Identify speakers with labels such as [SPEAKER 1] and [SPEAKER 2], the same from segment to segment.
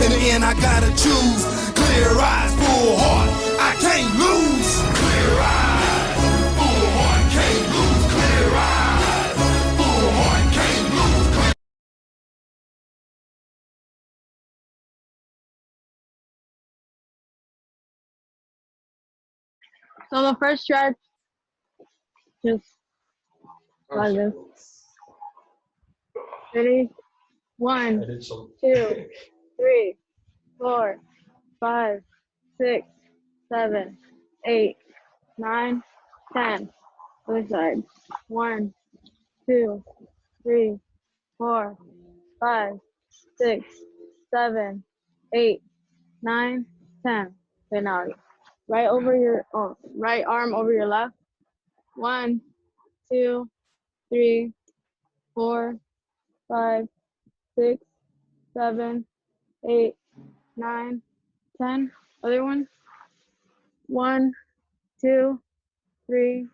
[SPEAKER 1] In the end, I gotta choose. Clear eyes, full heart, I can't lose. Clear eyes, full heart, can't lose. Clear eyes, full heart, can't lose.
[SPEAKER 2] So the first stretch, just like this. Ready? 1, 2, 3, 4, 5, 6, 7, 8, 9, 10. Other side. 1, 2, 3, 4, 5, 6, 7, 8, 9, 10. Okay, now right over your right arm over your left. 1, 2, 3, 4, 5, 6, 7, 8, 9, 10. Other one. 1, 2, 3,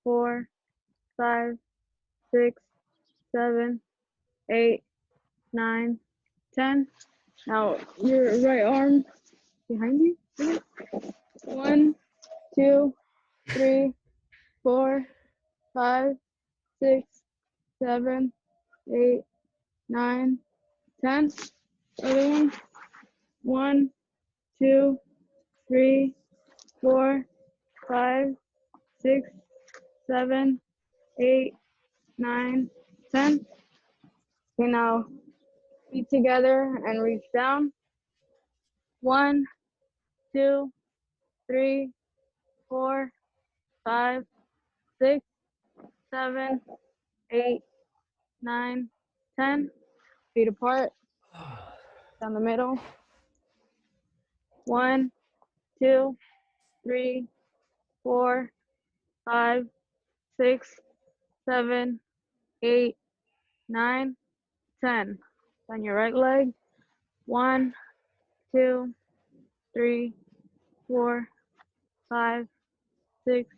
[SPEAKER 2] 4, 5, 6, 7, 8, 9, 10. Now your right arm behind you. 1, 2, 3, 4, 5, 6, 7, 8, 9, 10. Other one. 1, 2, 3, 4, 5, 6, 7, 8, 9, 10. Okay, now feet together and reach down. 1, 2, 3, 4, 5, 6, 7, 8, 9, 10. Feet apart. Down the middle. 1, 2, 3, 4, 5, 6, 7, 8, 9, 10. On your right leg. 1, 2, 3, 4, 5, 6,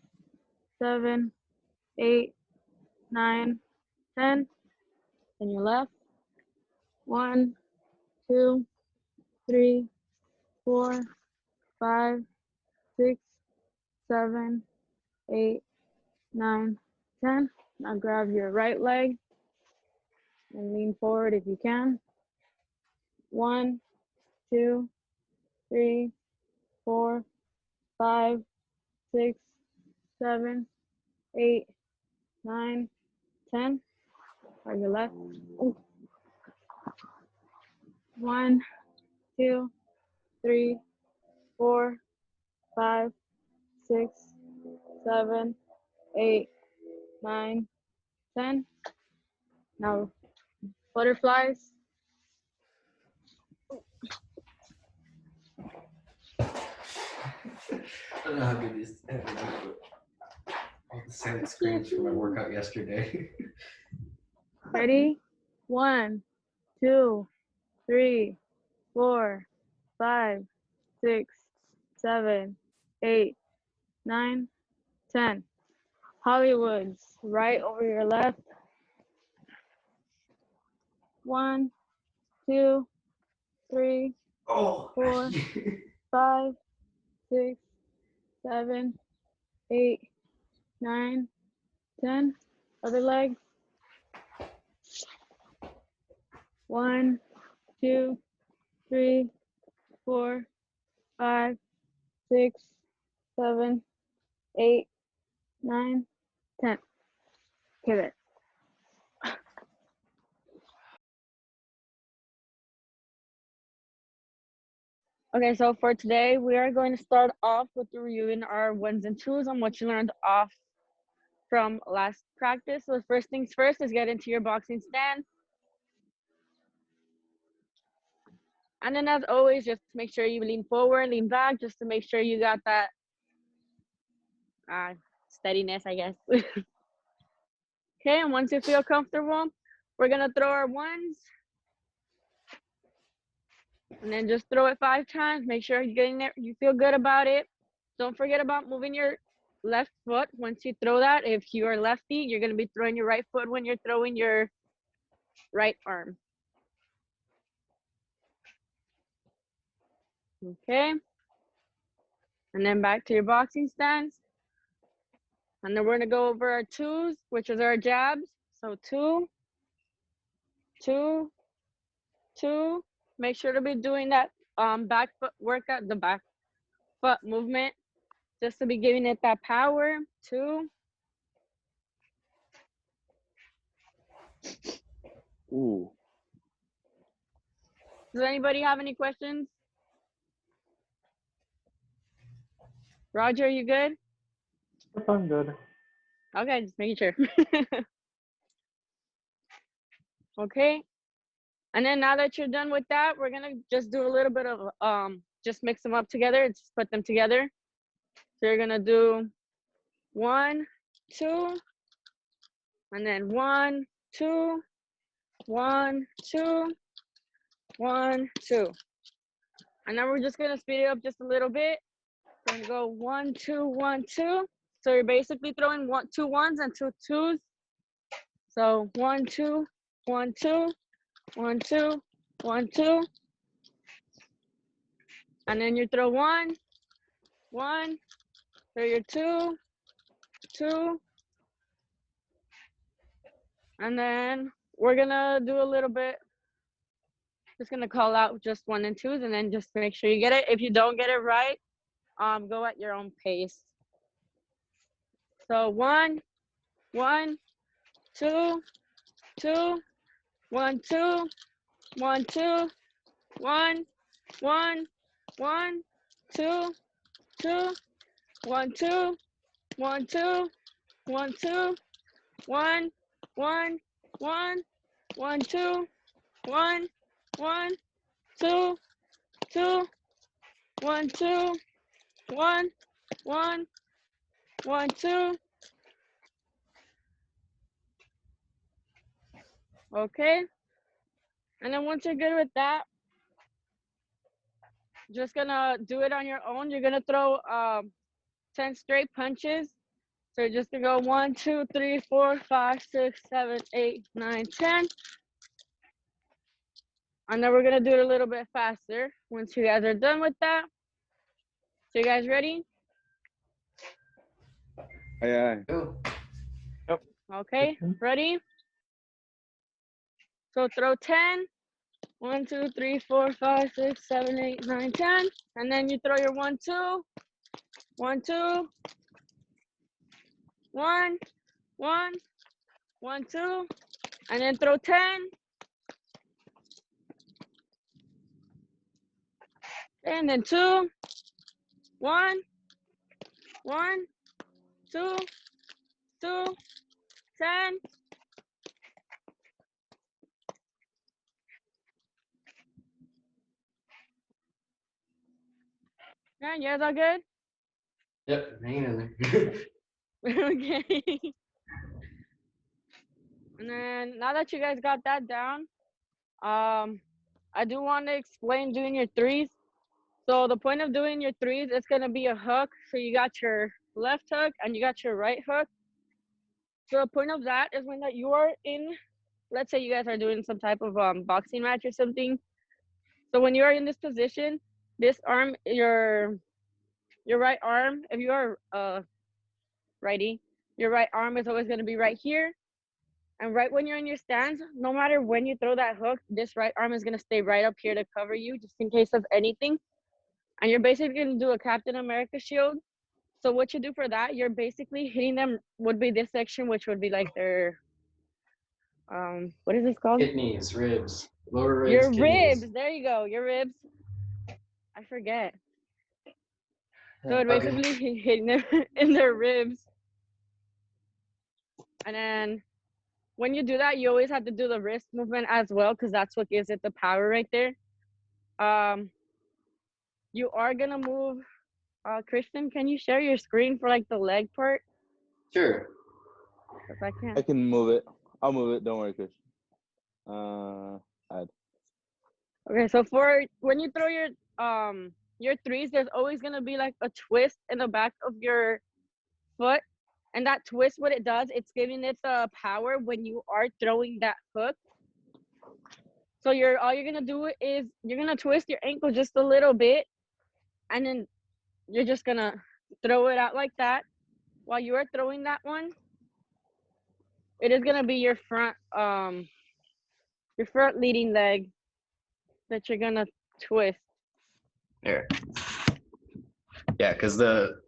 [SPEAKER 2] 7, 8, 9, 10. On your left. 1, 2, 3, 4, 5, 6, 7, 8, 9, 10. Now grab your right leg and lean forward if you can. 1, 2, 3, 4, 5, 6, 7, 8, 9, 10. On your left. 1, 2, 3, 4, 5, 6, 7, 8, 9, 10. Now butterflies.
[SPEAKER 3] I don't know how good this all the Sonic screens from my workout yesterday.
[SPEAKER 2] Ready? 1, 2, 3, 4, 5, 6, 7, 8, 9, 10. Hollywoods, right over your left. 1, 2, 3,
[SPEAKER 3] Oh,
[SPEAKER 2] 4, 5, 6, 7, 8, 9, 10. Other leg. 1, 2, 3, 4, 5, 6, 7, 8, 9, 10. Okay, there. Okay, so for today, we are going to start off with reviewing our ones and twos on what you learned off from last practice. So first things first is get into your boxing stance. And then as always, just make sure you lean forward, lean back, just to make sure you got that steadiness, I guess. Okay, and once you feel comfortable, we're gonna throw our ones. And then just throw it 5 times. Make sure you're getting there. You feel good about it. Don't forget about moving your left foot once you throw that. If you are lefty, you're going to be throwing your right foot when you're throwing your right arm. Okay. And then back to your boxing stance. And then we're gonna go over our twos, which is our jabs. So 2, 2, 2. Make sure to be doing that back foot workout, the back foot movement, just to be giving it that power. 2.
[SPEAKER 4] Ooh.
[SPEAKER 2] Does anybody have any questions? Roger, you good?
[SPEAKER 5] Yep, I'm good.
[SPEAKER 2] Okay, just making sure. Okay. And then now that you're done with that, we're gonna just do a little bit of just mix them up together and just put them together. So you're gonna do 1, 2, and then 1, 2, 1, 2, 1, 2. And then we're just gonna speed it up just a little bit. We're gonna go 1, 2, 1, 2. So you're basically throwing 2 ones and 2 twos. So 1, 2, 1, 2, 1, 2, 1, 2. And then you throw 1, 1, throw your 2, 2. And then we're gonna do a little bit, just gonna call out just 1 and 2s and then just make sure you get it. If you don't get it right, go at your own pace. So 1, 1, 2, 2, 1, 2, 1, 2, 1, 1, 1, 2, 2, 1, 2, 1, 2, 1, 2, 1, 1, 1, 1, 2, 1, 1, 2, 2, 1, 2, 1, 1, 1, 2. Okay. And then once you're good with that, just gonna do it on your own. You're gonna throw 10 straight punches. So you're just gonna go 1, 2, 3, 4, 5, 6, 7, 8, 9, 10. And then we're gonna do it a little bit faster once you guys are done with that. So you guys ready?
[SPEAKER 4] Aye,
[SPEAKER 3] Go.
[SPEAKER 2] Okay, ready? So throw 10. 1, 2, 3, 4, 5, 6, 7, 8, 9, 10. And then you throw your 1, 2, 1, 2, 1, 1, 1, 2, and then throw 10. And then 2, 1, 1, 2, 2, 10. Yeah, you guys all good?
[SPEAKER 3] Yep, hanging in there.
[SPEAKER 2] Okay. And then now that you guys got that down, I do want to explain doing your threes. So the point of doing your threes is gonna be a hook. So you got your left hook and you got your right hook. So the point of that is when that you are in, let's say you guys are doing some type of boxing match or something. So when you are in this position, this arm, your right arm, if you are righty, your right arm is always gonna be right here. And right when you're in your stance, no matter when you throw that hook, this right arm is gonna stay right up here to cover you just in case of anything. And you're basically gonna do a Captain America shield. So what you do for that, you're basically hitting them, would be this section, which would be like their, what is this called?
[SPEAKER 3] Kidneys, ribs, lower ribs,
[SPEAKER 2] Your
[SPEAKER 3] kidneys.
[SPEAKER 2] ribs, there you go, your ribs. I forget. So it
[SPEAKER 3] Okay.
[SPEAKER 2] basically hitting them in their ribs. And then when you do that, you always have to do the wrist movement as well, because that's what gives it the power right there. You are gonna move, Christian, can you share your screen for like the leg part?
[SPEAKER 3] Sure.
[SPEAKER 2] Because I
[SPEAKER 4] I
[SPEAKER 2] can't.
[SPEAKER 4] can move it. I'll move it. Don't worry, Chris. Add.
[SPEAKER 2] Okay, so for when you throw your threes, there's always gonna be like a twist in the back of your foot. And that twist, what it does, it's giving it the power when you are throwing that hook. So all you're gonna do is you're gonna twist your ankle just a little bit, and then you're just gonna throw it out like that. While you are throwing that one, it is gonna be your front leading leg that you're gonna twist.
[SPEAKER 3] Here. Yeah, because the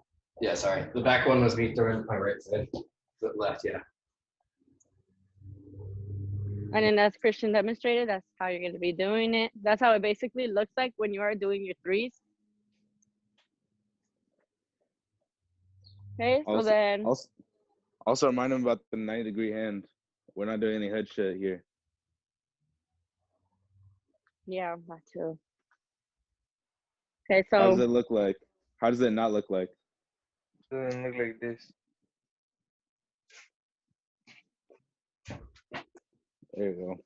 [SPEAKER 3] back one was me throwing my right side. The left, yeah.
[SPEAKER 2] And then as Christian demonstrated, that's how you're gonna be doing it. That's how it basically looks like when you are doing your threes. Okay, so
[SPEAKER 4] Also,
[SPEAKER 2] then
[SPEAKER 4] also remind them about the 90-degree hand. We're not doing any head shit here.
[SPEAKER 2] yeah, that too. Okay,
[SPEAKER 4] How does
[SPEAKER 2] so
[SPEAKER 4] it look like? How does it not look like?
[SPEAKER 5] Doesn't look like this.
[SPEAKER 4] There you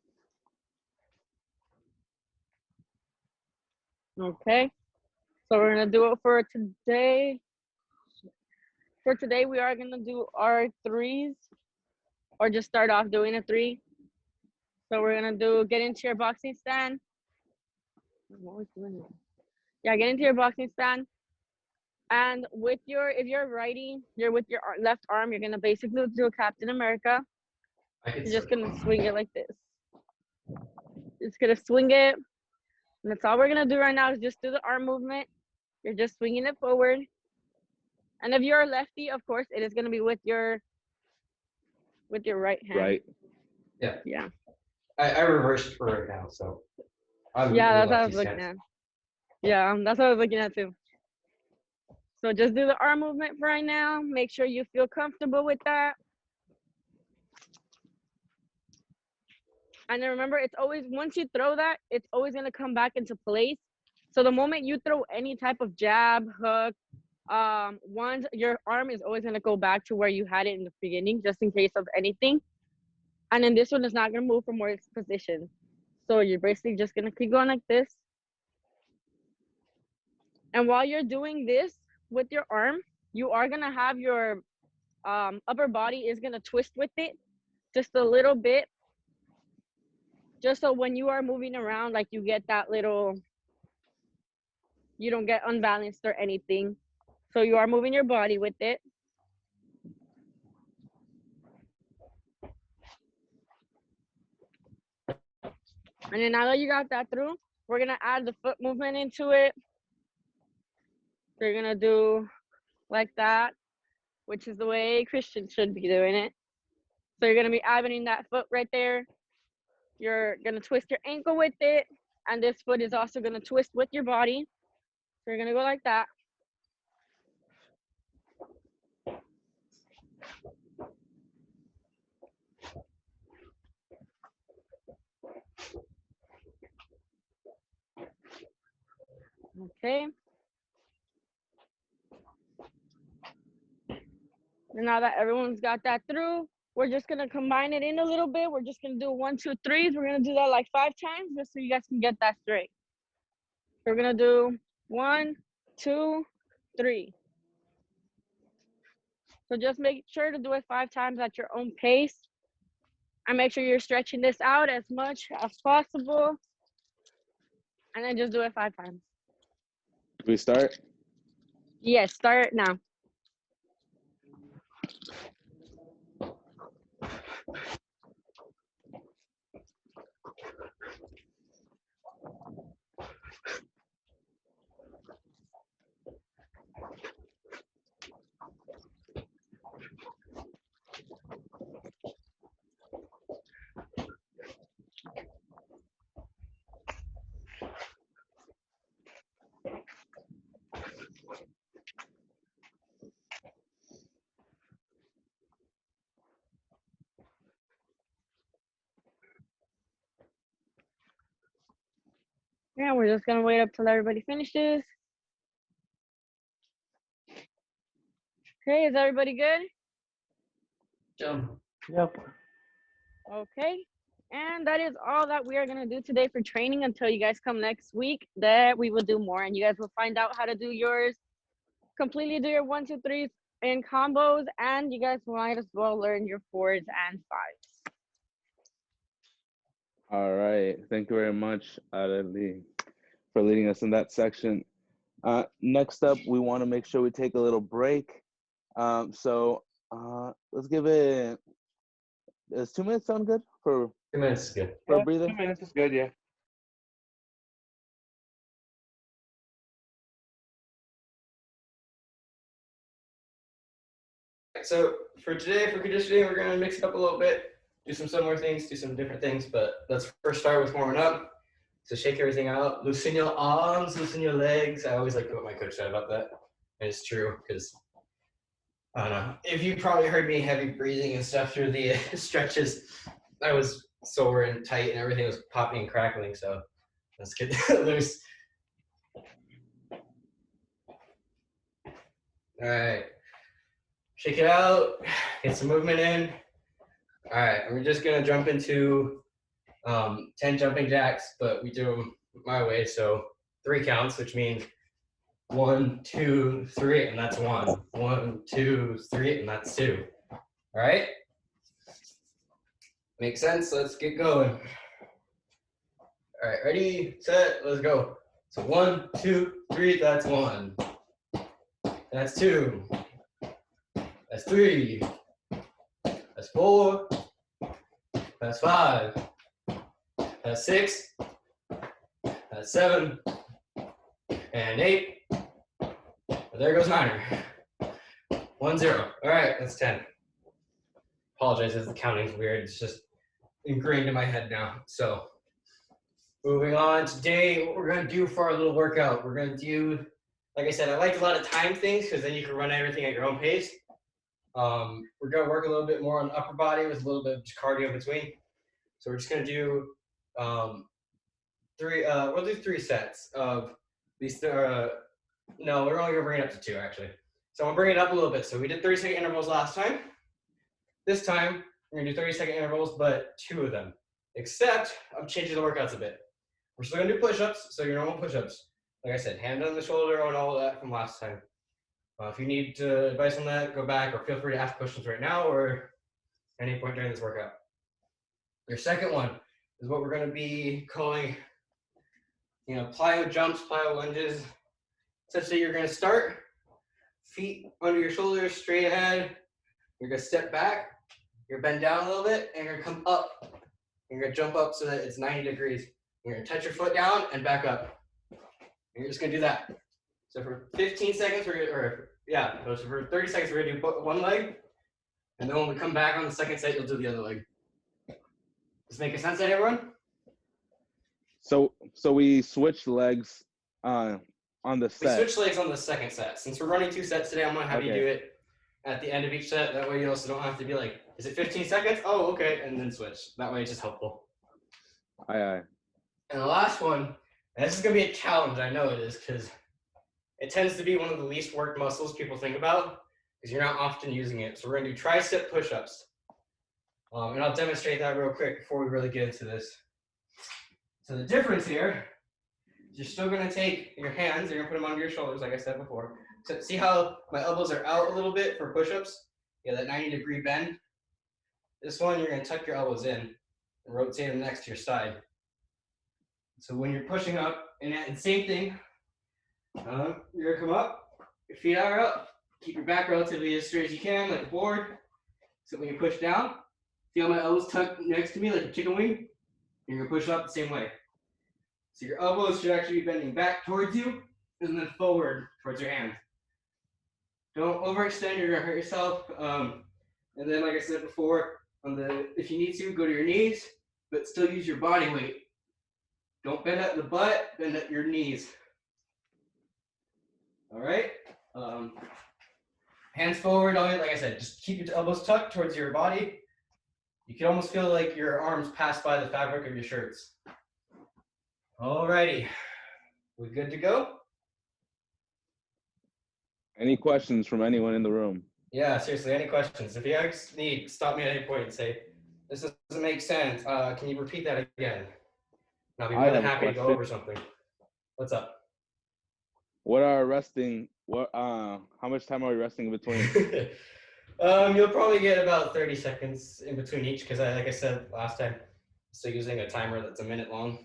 [SPEAKER 4] go.
[SPEAKER 2] okay. So we're gonna do it for today. For today, we are gonna do our threes, or just start off doing a three. So we're gonna get into your boxing stand. I'm always doing it. Yeah, get into your boxing stand. And with if you're righty, you're with your left arm, you're gonna basically do a Captain America. You're just gonna swing it like this. Just gonna swing it. And that's all we're gonna do right now is just do the arm movement. You're just swinging it forward. And if you're a lefty, of course, it is gonna be with your right hand.
[SPEAKER 4] Right.
[SPEAKER 2] Yeah.
[SPEAKER 3] I reversed for right now, so. I'm
[SPEAKER 2] Yeah,
[SPEAKER 3] in
[SPEAKER 2] that's what I was
[SPEAKER 3] lefty
[SPEAKER 2] looking
[SPEAKER 3] stance.
[SPEAKER 2] at. Yeah, that's what I was looking at too. So just do the arm movement for right now. Make sure you feel comfortable with that. And then remember, it's always, once you throw that, it's always gonna come back into place. So the moment you throw any type of jab, hook, your arm is always gonna go back to where you had it in the beginning, just in case of anything. And then this one is not gonna move from where it's positioned. So you're basically just gonna keep going like this. And while you're doing this with your arm, you are gonna have your upper body is gonna twist with it just a little bit. Just so when you are moving around, like you get that little, you don't get unbalanced or anything. So you are moving your body with it. And then now that you got that through, we're gonna add the foot movement into it. So you're gonna do like that, which is the way Christian should be doing it. So you're gonna be adding that foot right there. You're gonna twist your ankle with it, and this foot is also gonna twist with your body. So you're gonna go like that. Okay. And now that everyone's got that through, we're just gonna combine it in a little bit. We're just gonna do 1, 2, 3s. We're gonna do that like 5 times just so you guys can get that straight. We're gonna do 1, 2, 3. So just make sure to do it 5 times at your own pace. And make sure you're stretching this out as much as possible. And then just do it 5 times.
[SPEAKER 4] We start?
[SPEAKER 2] Yes, start now. Yeah, we're just gonna wait up till everybody finishes. Okay, is everybody good?
[SPEAKER 3] Jump.
[SPEAKER 5] Yep.
[SPEAKER 2] Okay. And that is all that we are gonna do today for training until you guys come next week. That we will do more, and you guys will find out how to do yours. Completely do your 1, 2, 3s in combos, and you guys might as well learn your 4s and 5s.
[SPEAKER 4] All right. Thank you very much, Arely, for leading us in that section. Next up, we want to make sure we take a little break. So let's give it. Does 2 minutes sound good for
[SPEAKER 3] 2 minutes is good.
[SPEAKER 4] a
[SPEAKER 5] Yeah,
[SPEAKER 4] breather?
[SPEAKER 5] 2 minutes is good, yeah.
[SPEAKER 3] So for today, for conditioning, we're gonna mix it up a little bit, do some similar things, do some different things, but let's first start with warming up. So shake everything out, loosen your arms, loosen your legs. I always like what my coach said about that. And it's true, because I don't know. If you probably heard me heavy breathing and stuff through the stretches, I was sore and tight and everything was popping and crackling, so let's get loose. All right. Shake it out, get some movement in. All right, we're just gonna jump into 10 jumping jacks, but we do them my way. So 3 counts, which means 1, 2, 3, and that's 1. 1, 2, 3, and that's 2. All right? Makes sense? Let's get going. All right, ready, set, let's go. So 1, 2, 3, that's 1. That's 2. That's 3. That's 4. That's 5. That's 6. That's 7. And 8. There goes 9. 1, 0. All right, that's 10. Apologize if the counting's weird. It's just ingrained in my head now. So moving on, today what we're gonna do for our little workout, we're gonna do, like I said, I like a lot of time things because then you can run everything at your own pace. We're gonna work a little bit more on upper body with a little bit of cardio in between. So we're just gonna do we'll do 3 sets of these. No, we're only gonna bring it up to 2 actually. So I'm gonna bring it up a little bit. So we did 30-second intervals last time. This time we're gonna do 30-second intervals, but 2 of them. Except I'm changing the workouts a bit. We're still gonna do push-ups, so your normal push-ups. Like I said, hand on the shoulder and all of that from last time. If you need advice on that, go back or feel free to ask questions right now or any point during this workout. Your second one is what we're going to be calling, plyo jumps, plyo lunges, such that you're going to start, feet under your shoulders, straight ahead. You're going to step back, you're going to bend down a little bit, and you're going to come up. You're going to jump up so that it's 90 degrees. You're going to touch your foot down and back up. And you're just going to do that. So for 15 seconds, so for 30 seconds, we're gonna do one leg, and then when we come back on the second set, you'll do the other leg. Does this make sense to everyone?
[SPEAKER 4] So we switch legs on the
[SPEAKER 3] We
[SPEAKER 4] set.
[SPEAKER 3] switch legs on the second set. Since we're running 2 sets today, I'm gonna have you
[SPEAKER 4] Okay.
[SPEAKER 3] do it at the end of each set. That way you also don't have to be like, is it 15 seconds? Oh, okay, and then switch. That way it's just helpful.
[SPEAKER 4] Aye.
[SPEAKER 3] And the last one, and this is gonna be a challenge, I know it is, because it tends to be one of the least worked muscles people think about because you're not often using it. So we're gonna do tricep push-ups. And I'll demonstrate that real quick before we really get into this. So the difference here is you're still gonna take your hands, you're gonna put them under your shoulders like I said before. So see how my elbows are out a little bit for push-ups? Yeah, that 90-degree bend. This one, you're gonna tuck your elbows in and rotate them next to your side. So when you're pushing up, and same thing, you're gonna come up, your feet are up, keep your back relatively as straight as you can, like a board. So when you push down, see how my elbows tucked next to me like a chicken wing? You're gonna push up the same way. So your elbows should actually be bending back towards you and then forward towards your hands. Don't overextend, you're gonna hurt yourself. And then like I said before, if you need to, go to your knees, but still use your body weight. Don't bend at the butt, bend at your knees. All right, hands forward, like I said, just keep your elbows tucked towards your body. You can almost feel like your arms pass by the fabric of your shirts. All righty, we good to go?
[SPEAKER 4] Any questions from anyone in the room?
[SPEAKER 3] Yeah, seriously, any questions? If you guys need, stop me at any point and say, this doesn't make sense. Can you repeat that again? And I'll be
[SPEAKER 4] I
[SPEAKER 3] more than
[SPEAKER 4] have a
[SPEAKER 3] happy to go
[SPEAKER 4] question.
[SPEAKER 3] over something. What's up?
[SPEAKER 4] What are resting? How much time are we resting in between?
[SPEAKER 3] You'll probably get about 30 seconds in between each because like I said last time, still using a timer that's a minute long.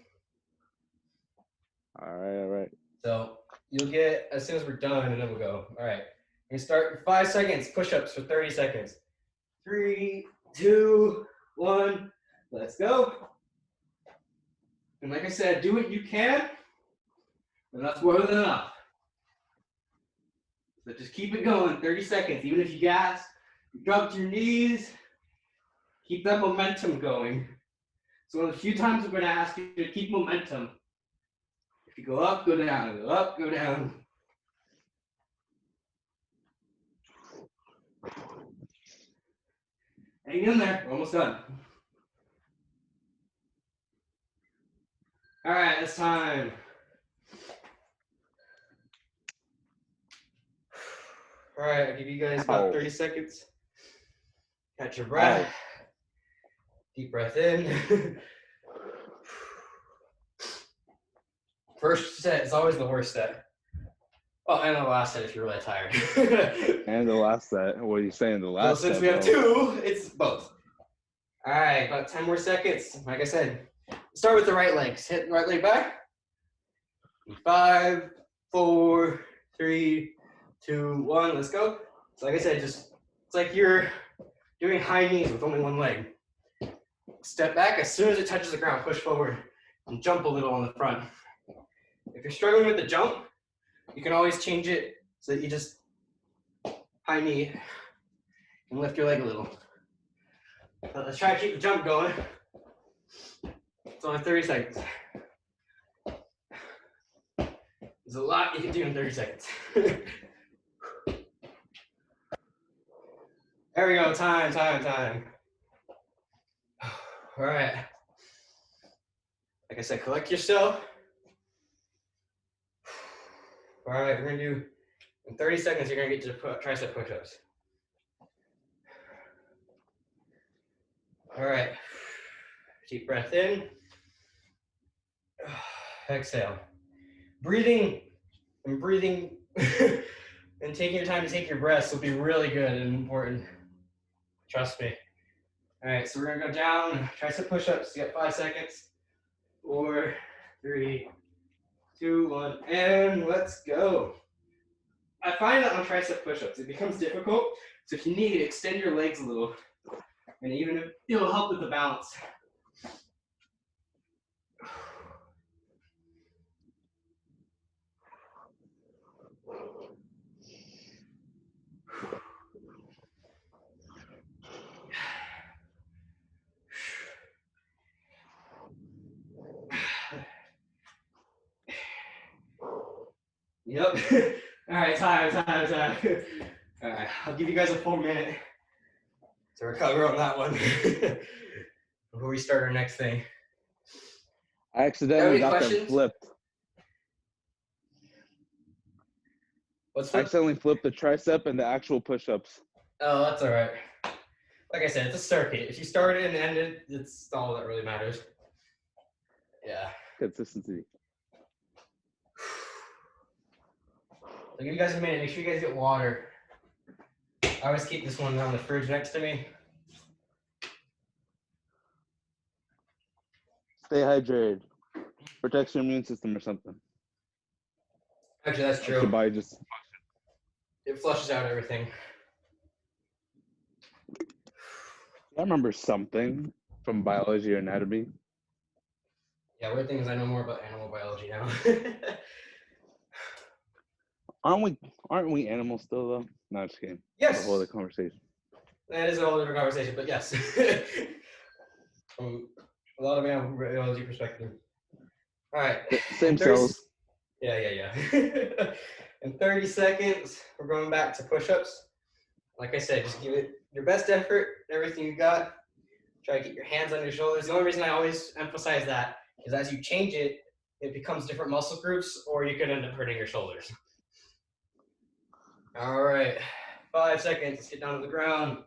[SPEAKER 4] All right.
[SPEAKER 3] So you'll get as soon as we're done, and then we'll go. All right. We start in 5 seconds. Push-ups for 30 seconds. 3, 2, 1. Let's go. And like I said, do what you can, and that's more than enough. So just keep it going. 30 seconds. Even if you gas, you drop to your knees. Keep that momentum going. So one of the few times I'm going to ask you to keep momentum. If you go up, go down, go up, go down. Hang in there, we're almost done. All right, it's time. All right, I'll give you guys about 30 seconds. Catch your breath. Deep breath in. First set is always the worst set. Oh, and the last set if you're really tired.
[SPEAKER 4] And the last set. What are you saying? The
[SPEAKER 3] Well,
[SPEAKER 4] last
[SPEAKER 3] since
[SPEAKER 4] set,
[SPEAKER 3] we have
[SPEAKER 4] bro?
[SPEAKER 3] 2, it's both. All right, about 10 more seconds. Like I said, start with the right legs. Hit the right leg back. 5, 4, 3, 2, 1. Let's go. So like I said, it's like you're doing high knees with only one leg. Step back as soon as it touches the ground. Push forward and jump a little on the front. If you're struggling with the jump, you can always change it so that you just high knee and lift your leg a little. Let's try to keep the jump going. It's only 30 seconds. There's a lot you can do in 30 seconds. There we go, time. All right. Like I said, collect yourself. All right, we're gonna do, in 30 seconds, you're gonna get to tricep push-ups. All right, deep breath in. Exhale. Breathing and taking your time to take your breaths will be really good and important. Trust me. All right, so we're gonna go down, tricep push-ups. You got 5 seconds. 4, 3, 2, 1, and let's go. I find that on tricep push-ups, it becomes difficult. So if you need, extend your legs a little. And even if it'll help with the balance. Yep. All right, time. All right, I'll give you guys a full minute to recover on that one before we start our next thing.
[SPEAKER 4] I accidentally
[SPEAKER 3] any
[SPEAKER 4] got them
[SPEAKER 3] questions?
[SPEAKER 4] flipped.
[SPEAKER 3] What's
[SPEAKER 4] I
[SPEAKER 3] the?
[SPEAKER 4] accidentally flipped the tricep and the actual push-ups.
[SPEAKER 3] Oh, that's all right. Like I said, it's a circuit. If you started and ended, it's all that really matters. Yeah.
[SPEAKER 4] Consistency.
[SPEAKER 3] I'll give you guys a minute. Make sure you guys get water. I always keep this one on the fridge next to me.
[SPEAKER 4] Stay hydrated. Protects your immune system or something.
[SPEAKER 3] Actually, that's
[SPEAKER 4] Your
[SPEAKER 3] true.
[SPEAKER 4] body just.
[SPEAKER 3] It flushes out everything.
[SPEAKER 4] I remember something from biology or anatomy.
[SPEAKER 3] Yeah, weird thing is I know more about animal biology now.
[SPEAKER 4] Aren't we animals still though? No, just kidding.
[SPEAKER 3] Yes.
[SPEAKER 4] The whole other conversation.
[SPEAKER 3] That is a whole different conversation, but yes. From a lot of animal biology perspective. All right.
[SPEAKER 4] Same
[SPEAKER 3] 30
[SPEAKER 4] cells.
[SPEAKER 3] Yeah. In 30 seconds, we're going back to push-ups. Like I said, just give it your best effort, everything you got. Try to get your hands on your shoulders. The only reason I always emphasize that is as you change it, it becomes different muscle groups, or you could end up hurting your shoulders. All right, 5 seconds. Let's get down to the ground.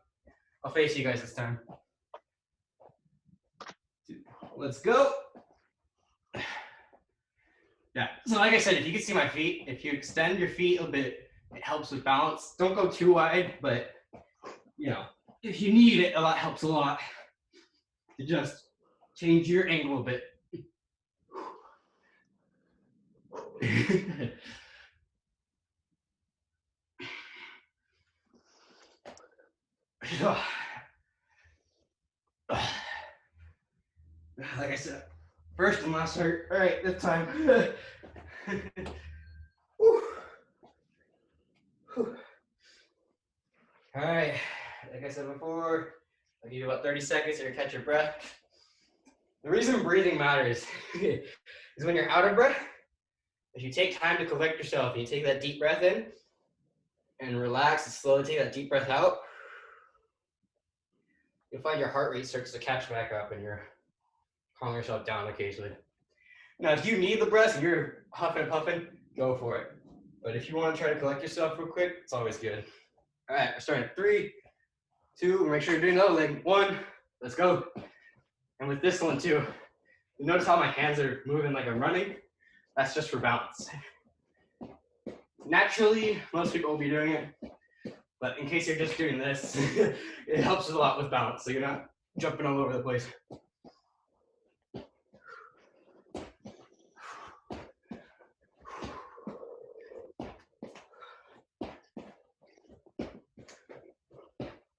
[SPEAKER 3] I'll face you guys this time. Let's go. Yeah, so like I said, if you can see my feet, if you extend your feet a bit, it helps with balance. Don't go too wide, but you know, if you need it, that helps a lot. To just change your angle a bit. First and last hurt. All right, this time. Whew. Whew. All right, like I said before, I'll give you about 30 seconds to catch your breath. The reason breathing matters is when you're out of breath, if you take time to collect yourself and you take that deep breath in and relax and slowly take that deep breath out, you'll find your heart rate starts to catch back up and you're calming yourself down occasionally. Now, if you need the breath and you're huffing and puffing, go for it. But if you want to try to collect yourself real quick, it's always good. All right, we're starting 3, 2, make sure you're doing another leg. 1, let's go. And with this one too, you notice how my hands are moving like I'm running? That's just for balance. Naturally, most people will be doing it, but in case you're just doing this, it helps a lot with balance, so you're not jumping all over the place.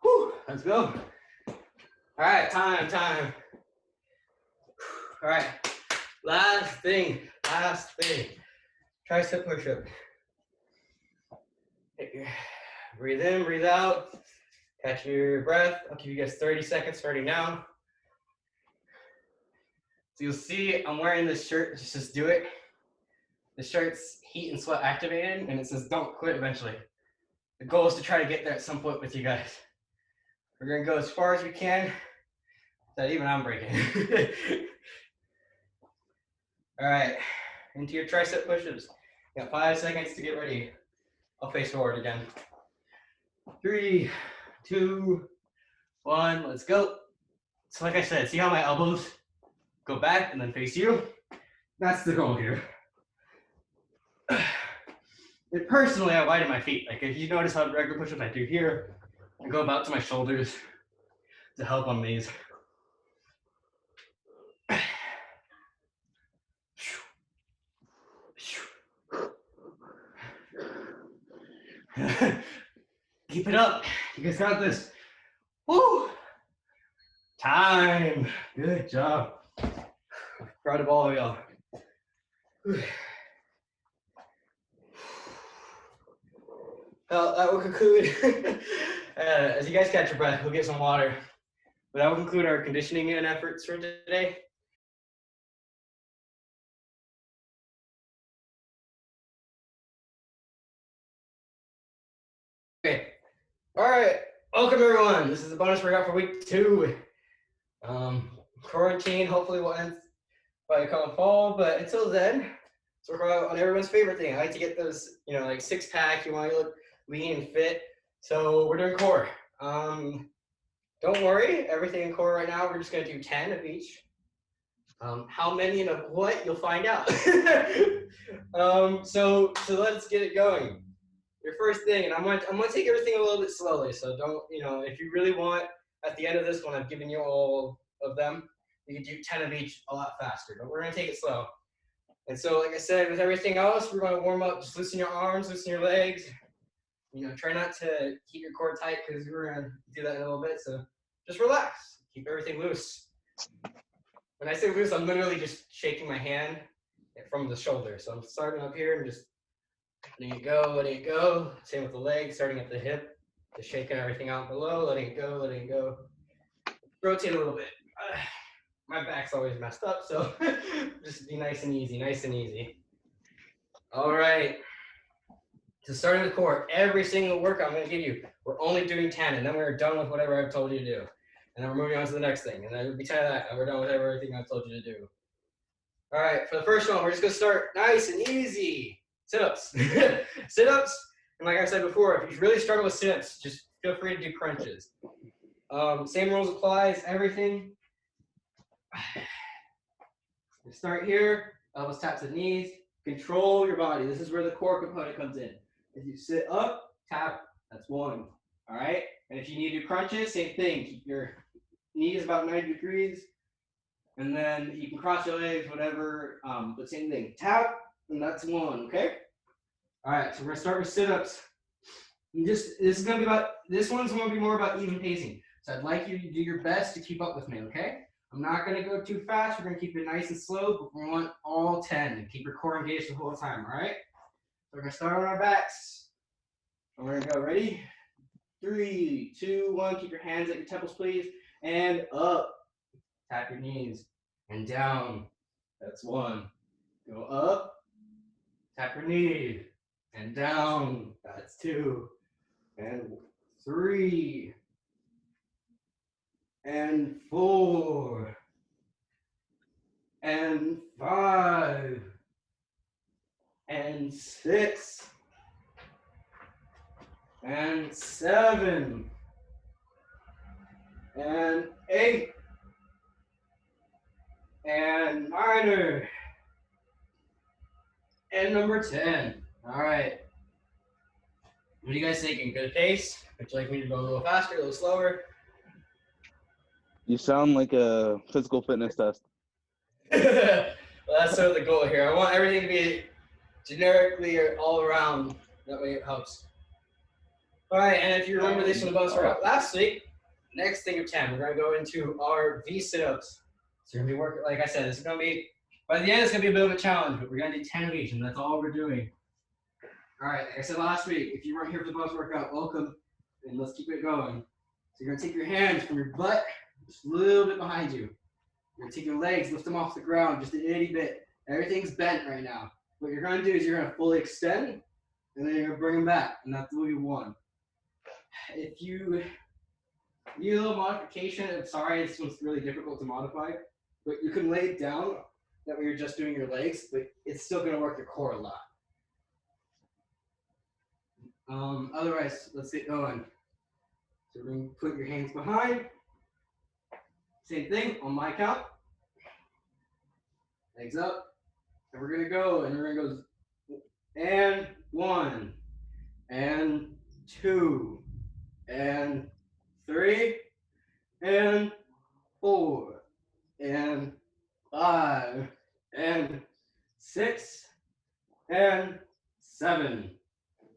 [SPEAKER 3] Whew, let's go. All right, time. All right, last thing. Tricep push-up. Breathe in, breathe out. Catch your breath. I'll give you guys 30 seconds starting now. So you'll see I'm wearing this shirt. It says "Do It." The shirt's heat and sweat activated, and it says "Don't quit eventually." The goal is to try to get there at some point with you guys. We're gonna go as far as we can. That even I'm breaking. All right, into your tricep push-ups. You got 5 seconds to get ready. I'll face forward again. 3, 2, 1, let's go. So like I said, see how my elbows go back and then face you? That's the goal here. And personally, I widen my feet. Like if you notice how regular push-ups I do here, I go about to my shoulders to help on these. Keep it up. You guys got this. Woo! Time. Good job. Proud of all of y'all. Well, that will conclude. As you guys catch your breath, we'll get some water. But that will conclude our conditioning and efforts for today. Okay. All right. Welcome everyone. This is the bonus workout for week 2. Quarantine hopefully will end by come fall, but until then, let's work out on everyone's favorite thing. I like to get those, like 6-pack. You want to look lean and fit. So we're doing core. Don't worry, everything in core right now, we're just gonna do 10 of each. How many and of what, you'll find out. So let's get it going. Your first thing, and I'm gonna take everything a little bit slowly, so don't, if you really want, at the end of this one, I've given you all of them, you can do 10 of each a lot faster, but we're gonna take it slow. And so, like I said, with everything else, we're gonna warm up, just loosen your arms, loosen your legs. Try not to keep your core tight because we're gonna do that in a little bit, so just relax, keep everything loose. When I say loose, I'm literally just shaking my hand from the shoulder. So I'm starting up here and just letting it go. Same with the leg, starting at the hip, just shaking everything out below, letting it go. Rotate a little bit. My back's always messed up, so just be nice and easy. All right. So starting the core, every single workout I'm gonna give you, we're only doing 10, and then we're done with whatever I've told you to do. And then we're moving on to the next thing, and then it'll be 10 of that, and we're done with everything I've told you to do. All right, for the first one, we're just gonna start nice and easy. Sit-ups. Sit-ups, and like I said before, if you really struggle with sit-ups, just feel free to do crunches. Same rules applies, everything. Start here, elbows tap to the knees. Control your body. This is where the core component comes in. If you sit up, tap, that's 1. All right? And if you need to do crunches, same thing. Keep your knees about 90 degrees. And then you can cross your legs, whatever. But same thing. Tap, and that's 1, okay? All right, so we're gonna start with sit-ups. This one's gonna be more about even pacing. So I'd like you to do your best to keep up with me, okay? I'm not gonna go too fast. We're gonna keep it nice and slow, but we want all 10. Keep your core engaged the whole time, all right? We're gonna start on our backs. And we're gonna go, ready? 3, 2, 1. Keep your hands at your temples, please. And up. Tap your knees. And down. That's 1. Go up. Tap your knee. And down. That's 2. And 3. And 4. And 5. And 6. And 7. And 8. And minor. And number 10. All right. What are you guys thinking? Good pace? Would you like me to go a little faster, a little slower?
[SPEAKER 4] You sound like a physical fitness test.
[SPEAKER 3] Well, that's sort of the goal here. I want everything to be generically or all around. That way it helps. All right, and if you remember this from the bonus workout last week, next thing of 10, we're going to go into our V sit-ups. So we're going to be working, like I said, this is going to be, by the end, it's going to be a bit of a challenge, but we're going to do 10 of each, and that's all we're doing. All right, like I said last week, if you weren't here for the bonus workout, welcome, and let's keep it going. So you're going to take your hands from your butt, just a little bit behind you. You're going to take your legs, lift them off the ground just an itty bit. Everything's bent right now. What you're going to do is you're going to fully extend, and then you're going to bring them back, and that's what we want. If you need a little modification, I'm sorry, this one's really difficult to modify, but you can lay it down that way you're just doing your legs, but it's still going to work your core a lot. Otherwise, let's get going. So we're going to put your hands behind. Same thing on my count. Legs up. And we're going to go, and we're going to go, and 1, and 2, and 3, and 4, and 5, and 6, and 7,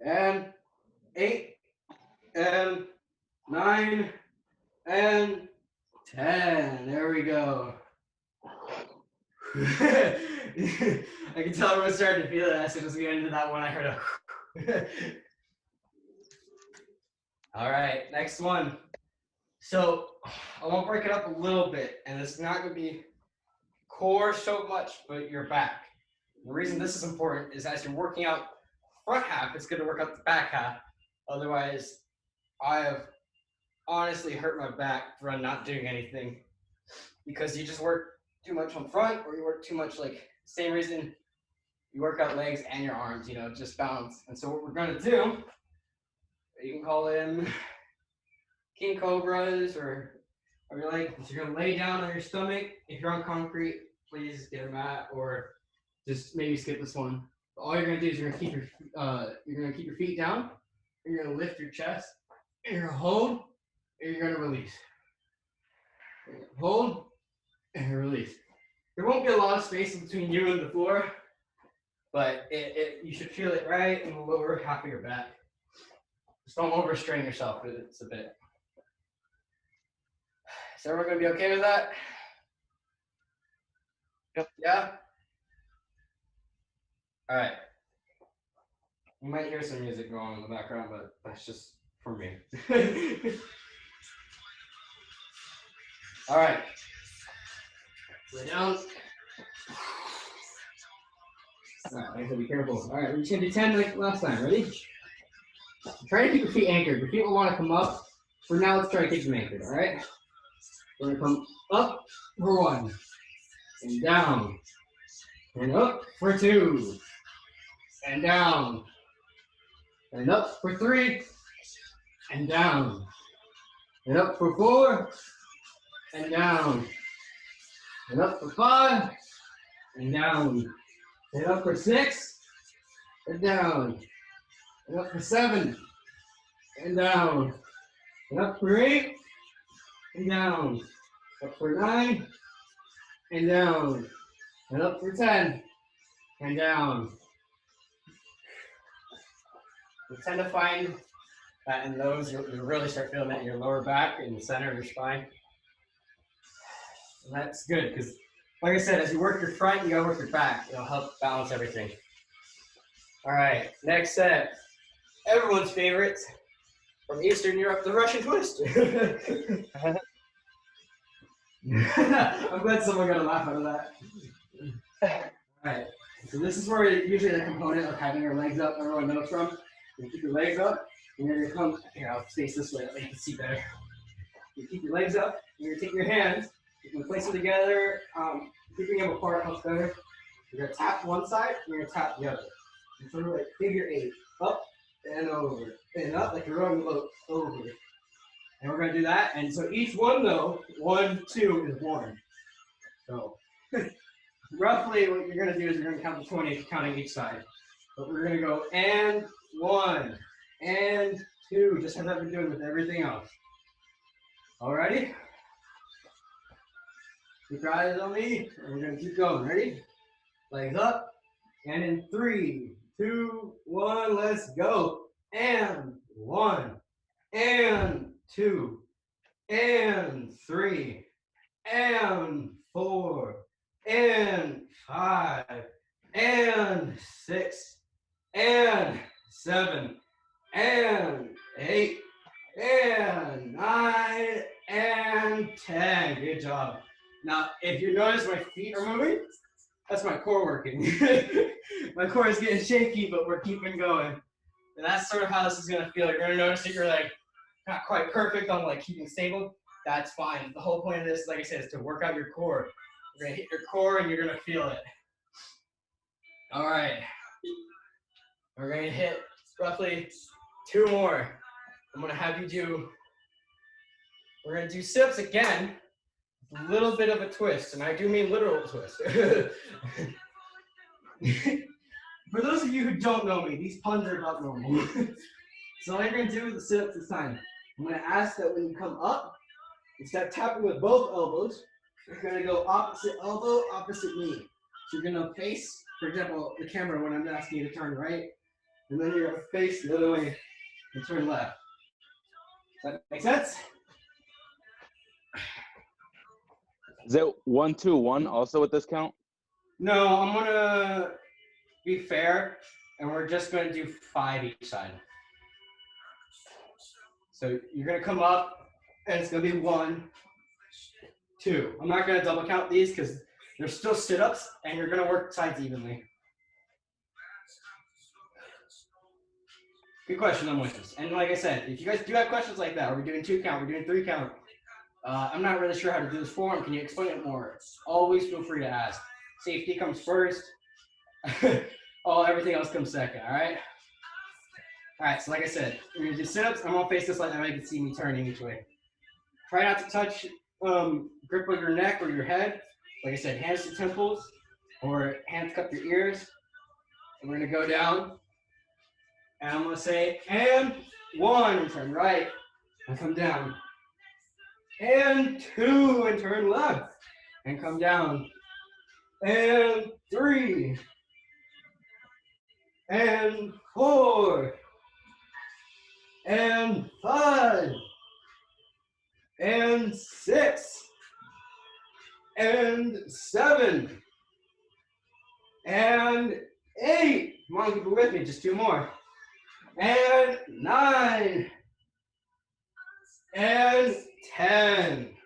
[SPEAKER 3] and 8, and 9, and 10. There we go. I can tell everyone's starting to feel it as soon as we get into that one. I heard a All right, next one. So I want to break it up a little bit, and it's not going to be core so much, but your back. The reason this is important is as you're working out front half, it's going to work out the back half. Otherwise, I have honestly hurt my back from not doing anything because you just work too much on front, or you work too much, like, same reason you work out legs and your arms, you know, just balance. And so what we're going to do, you can call them king cobras or you like, so you're going to lay down on your stomach. If you're on concrete, please get a mat or just maybe skip this one. But all you're going to do is you're going to keep your feet down, and you're going to lift your chest, and you're going to hold, and you're going to release. Hold and release. There won't be a lot of space between you and the floor, but you should feel it right in the lower half of your back. Just don't overstrain yourself, it's a bit. Is everyone going to be okay with that?
[SPEAKER 5] Yep.
[SPEAKER 3] Yeah? All right. You might hear some music going on in the background, but that's just for me. All right. Lay down. All right, like I said, be careful. All right, we're just going to do 10 like last time. Ready? Try to keep your feet anchored. Your feet will want to come up. For now, let's try to keep them anchored, all right? We're going to come up for 1, and down, and up for 2, and down, and up for 3, and down, and up for 4, and down, and up for 5, and down, and up for 6, and down, and up for 7, and down, and up for 8, and down, up for 9, and down, and up for 10, and down. You tend to find that in those, you'll really start feeling that in your lower back, in the center of your spine. So that's good because, like I said, as you work your front, you gotta work your back. It'll help balance everything. All right, next set. Everyone's favorite from Eastern Europe, the Russian twist. I'm glad someone got a laugh out of that. All right, so this is where usually the component of having your legs up, everyone knows from. You keep your legs up, and you're gonna come, here, I'll face this way, that way you can see better. You keep your legs up, and you're gonna take your hands, you can place them together, keeping them apart helps better. You're gonna tap one side, and you're gonna tap the other. And sort of like figure 8, up and over, and up, like you're rowing the boat over. And we're gonna do that, and so each one though, 1, 2 is 1. So, roughly what you're gonna do is you're gonna count to 20, counting each side. But we're gonna go and 1, and 2, just as I've been doing with everything else. Alrighty? Keep your eyes on me, and we're gonna keep going. Ready? Legs up, and in 3, 2, 1, let's go. And 1, and 2, and 3, and 4, and 5, and 6, and 7, and 8, and 9, and 10. Good job. Now, if you notice my feet are moving, that's my core working. My core is getting shaky, but we're keeping going. And that's sort of how this is gonna feel. You're gonna notice that you're like not quite perfect on like keeping stable. That's fine. The whole point of this, like I said, is to work out your core. You're gonna hit your core and you're gonna feel it. All right. We're gonna hit roughly 2 more. I'm gonna have you do, we're gonna do sit-ups again. A little bit of a twist, and I do mean literal twist. For those of you who don't know me, these puns are not normal. So all you're gonna do with the sit-ups this time, I'm gonna ask that when you come up, instead of tapping with both elbows, you're gonna go opposite elbow, opposite knee. So you're gonna face, for example, the camera when I'm asking you to turn right, and then you're gonna face the other way and turn left. Does that make sense?
[SPEAKER 4] Is it 1, 2, 1 also with this count?
[SPEAKER 3] No, I'm gonna be fair, and we're just gonna do 5 each side. So you're gonna come up, and it's gonna be 1, 2. I'm not gonna double count these because they're still sit-ups, and you're gonna work sides evenly. Good question, I'm with this. And like I said, if you guys do have questions like that, are we doing 2 count, we're doing 3 count, I'm not really sure how to do this form. Can you explain it more? Always feel free to ask. Safety comes first. Everything else comes second, all right? All right, so like I said, we're gonna do sit-ups. I'm gonna face this like that way you can see me turning each way. Try not to touch grip of your neck or your head. Like I said, hands to temples or hands cup your ears. And we're gonna go down. And I'm gonna say, and 1, and turn right, and come down. And 2, and turn left, and come down. And 3, and 4, and 5, and 6, and 7, and 8. Come on, keep it with me, just 2 more. And 9, and 10.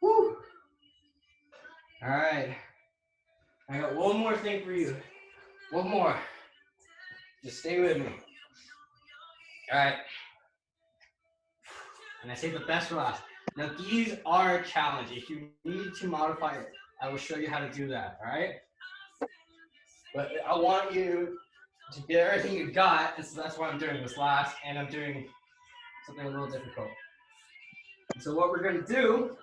[SPEAKER 3] Woo. All right. I got one more thing for you. One more. Just stay with me. All right. And I say the best for last. Now these are a challenge. If you need to modify it, I will show you how to do that. All right. But I want you to get everything you got, and so that's why I'm doing this last, and I'm doing something a little difficult. So what we're gonna do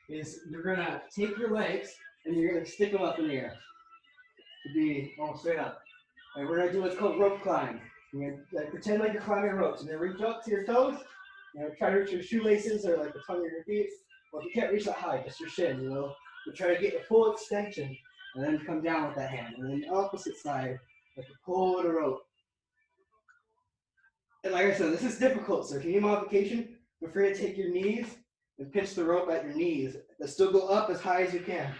[SPEAKER 3] is you're gonna take your legs and you're gonna stick them up in the air to be all straight up. And we're gonna do what's called rope climb. You're gonna like, pretend like you're climbing ropes, and then reach up to your toes. Try to reach your shoelaces or like the tongue of your feet. Well, if you can't reach that high, just your shin, But try to get a full extension, and then come down with that hand. And then the opposite side, like a pull with a rope. And like I said, this is difficult, so if you need modification,
[SPEAKER 6] feel free to take your knees and pinch the rope at your knees, but still go up as high as you can.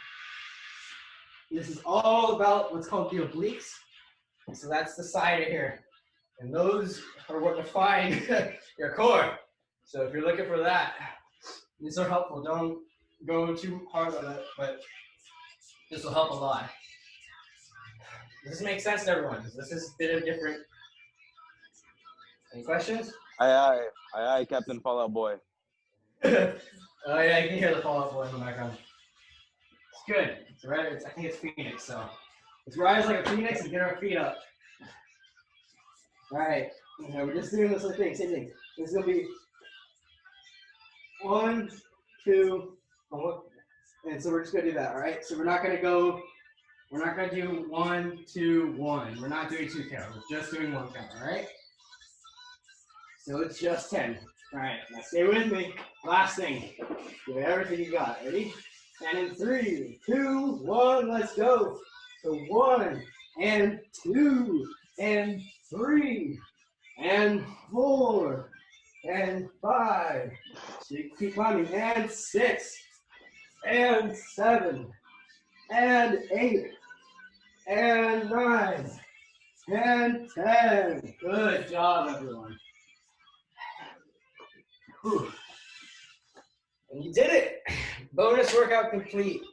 [SPEAKER 6] This is all about what's called the obliques. So that's the side of here. And those are what define your core. So if you're looking for that, these are helpful. Don't go too hard on it, but this will help a lot. Does this make sense to everyone? This is a bit of different. Any questions?
[SPEAKER 4] Aye, Captain Fallout Boy.
[SPEAKER 6] Oh yeah, you can hear the Fallout Boy in the background. It's good. It's right. I think it's Phoenix. So let's rise like a phoenix and get our feet up. All right. Okay, we're just doing this little thing. Same thing. This is gonna be 1, 2, and so we're just gonna do that. All right. So we're not gonna do 1, 2, 1. We're not doing 2 count. We're just doing 1 count. All right. So it's just 10. All right, now stay with me. Last thing. Give it everything you got. Ready? And in 3, 2, 1, let's go. So 1, and 2, and 3, and 4, and 5. So you keep climbing. And 6, and 7, and 8, and 9, and 10. Good job, everyone. Whew. And you did it. Bonus workout complete.